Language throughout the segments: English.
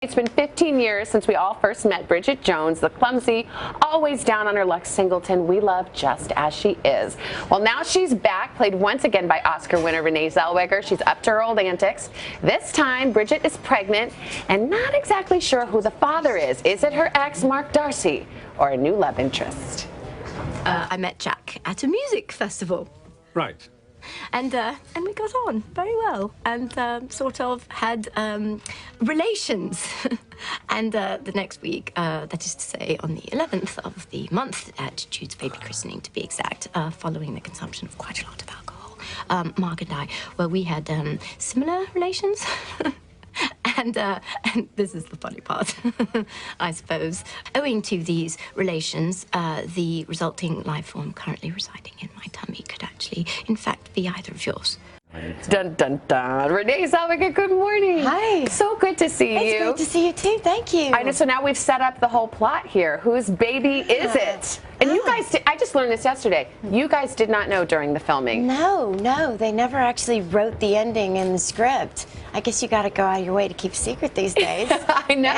It's been 15 years since we all first met Bridget Jones, the clumsy, always down on her luck singleton we love just as she is. Well, now she's back, played once again by Oscar winner Renee Zellweger. She's up to her old antics. This time, Bridget is pregnant and not exactly sure who the father is. Is it her ex, Mark Darcy, or a new love interest? I met Jack at a music festival. Right. And we got on very well and sort of had relations. And the next week, that is to say on the 11th of the month at Jude's baby christening, to be exact, following the consumption of quite a lot of alcohol, Mark and I, well, we had similar relations. And this is the funny part, I suppose. Owing to these relations, the resulting life form currently residing in my tummy could actually, in fact, be either of yours. Dun, dun, dun. Renee Zellweger, good morning. Hi. So good to see you. It's great to see you, too. Thank you. I know, so now we've set up the whole plot here. Whose baby is it? And you guys, I just learned this yesterday. You guys did not know during the filming. No, they never actually wrote the ending in the script. I guess you got to go out of your way to keep a secret these days. I know.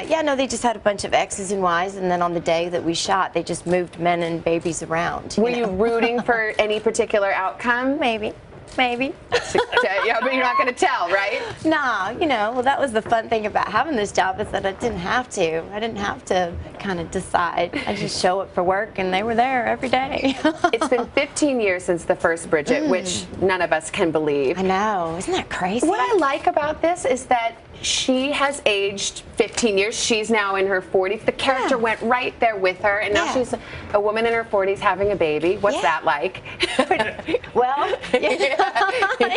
Yeah, no, they just had a bunch of X's and Y's, and then on the day that we shot, they just moved men and babies around. Were you rooting for any particular outcome? Maybe. Yeah, but you're not going to tell, right? No, well, that was the fun thing about having this job, is that I didn't have to. I didn't have to kind of decide. I just show up for work, and they were there every day. It's been 15 years since the first Bridget, which none of us can believe. I know. Isn't that crazy? What I like about this is that she has aged 15 years. She's now in her 40s. The character went right there with her, and now she's a woman in her 40s having a baby. What's that like? Well,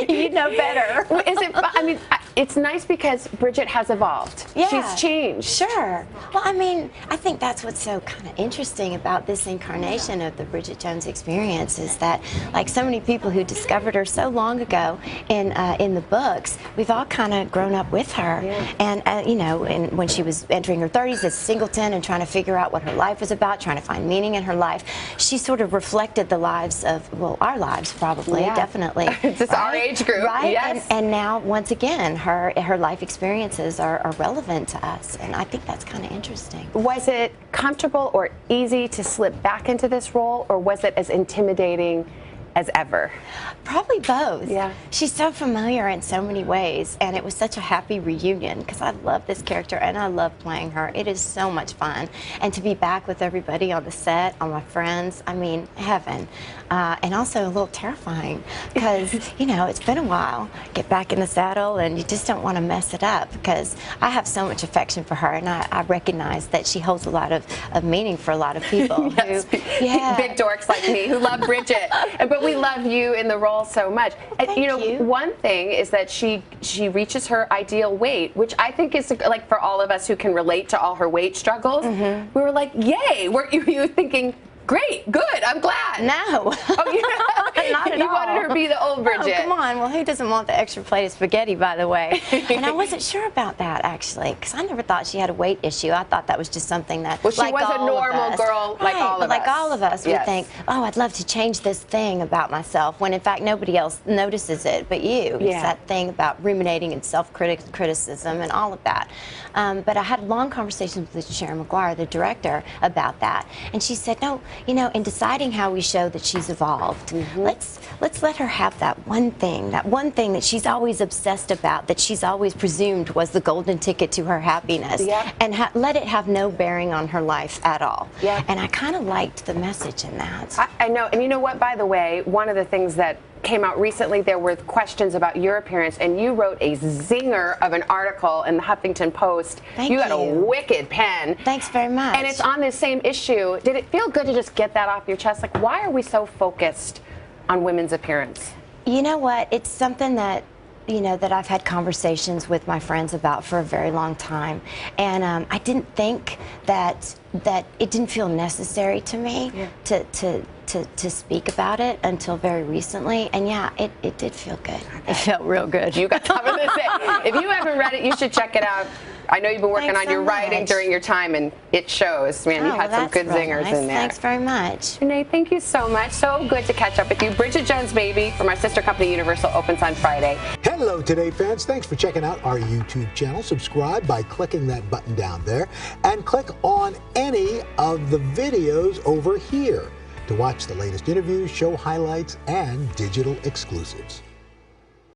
you know better. Is it? I mean, it's nice because Bridget has evolved. Yeah. She's changed. Sure. Well, I mean, I think that's what's so kind of interesting about this incarnation of the Bridget Jones experience, is that, like so many people who discovered her so long ago in the books, we've all kind of grown up with her. Yeah. And and when she was entering her 30s as a singleton and trying to figure out what her life was about, trying to find meaning in her life, she sort of reflected the lives of, well, our lives probably, definitely. It's just our age group, right? Yes. And now, once again, her life experiences are relevant to us, and I think that's kind of interesting. Was it comfortable or easy to slip back into this role, or was it as intimidating as ever? Probably both. Yeah. She's so familiar in so many ways, and it was such a happy reunion because I love this character and I love playing her. It is so much fun. And to be back with everybody on the set, all my friends, I mean, heaven. And also a little terrifying because, it's been a while. Get back in the saddle and you just don't want to mess it up, because I have so much affection for her, and I recognize that she holds a lot of meaning for a lot of people. Yes. Big dorks like me who love Bridget. But we love you in the role so much. Thank you. One thing is that she reaches her ideal weight, which I think is, like, for all of us who can relate to all her weight struggles, we were like, yay. Weren't you thinking, great, good, I'm glad? No. Not at all. You wanted her to be the old Bridget. Oh, come on. Well, who doesn't want the extra plate of spaghetti, by the way? And I wasn't sure about that, actually, because I never thought she had a weight issue. I thought that was just something that, well, she was a normal girl, like all of us. Like all of us would think, oh, I'd love to change this thing about myself, when in fact nobody else notices it but you. It's that thing about ruminating and self-criticism and all of that. But I had long conversations with Sharon McGuire, the director, about that. And she said, no, in deciding how we show that she's evolved, let's let her have that one thing that she's always obsessed about, that she's always presumed was the golden ticket to her happiness, and let it have no bearing on her life at all. And I kind of liked the message in that. I know, and you know what, by the way, one of the things that came out recently, there were questions about your appearance, and you wrote a zinger of an article in the Huffington Post. Thank you. You had a wicked pen. Thanks very much. And it's on this same issue. Did it feel good to just get that off your chest? Like, why are we so focused on women's appearance? You know what? It's something that that I've had conversations with my friends about for a very long time, and I didn't think that it didn't feel necessary to me to speak about it until very recently, and it did feel good. It felt real good. You got something to say. If you haven't read it, you should check it out. I know you've been working Thanks on so your writing much. during your time, and it shows. Man, you Oh, had well, some good that's real zingers nice. in there. Thanks very much. Renee, thank you so much. So good to catch up with you. Bridget Jones, baby, from our sister company Universal, opens on Friday. Hello, Today fans. Thanks for checking out our YouTube channel. Subscribe by clicking that button down there and click on any of the videos over here to watch the latest interviews, show highlights, and digital exclusives.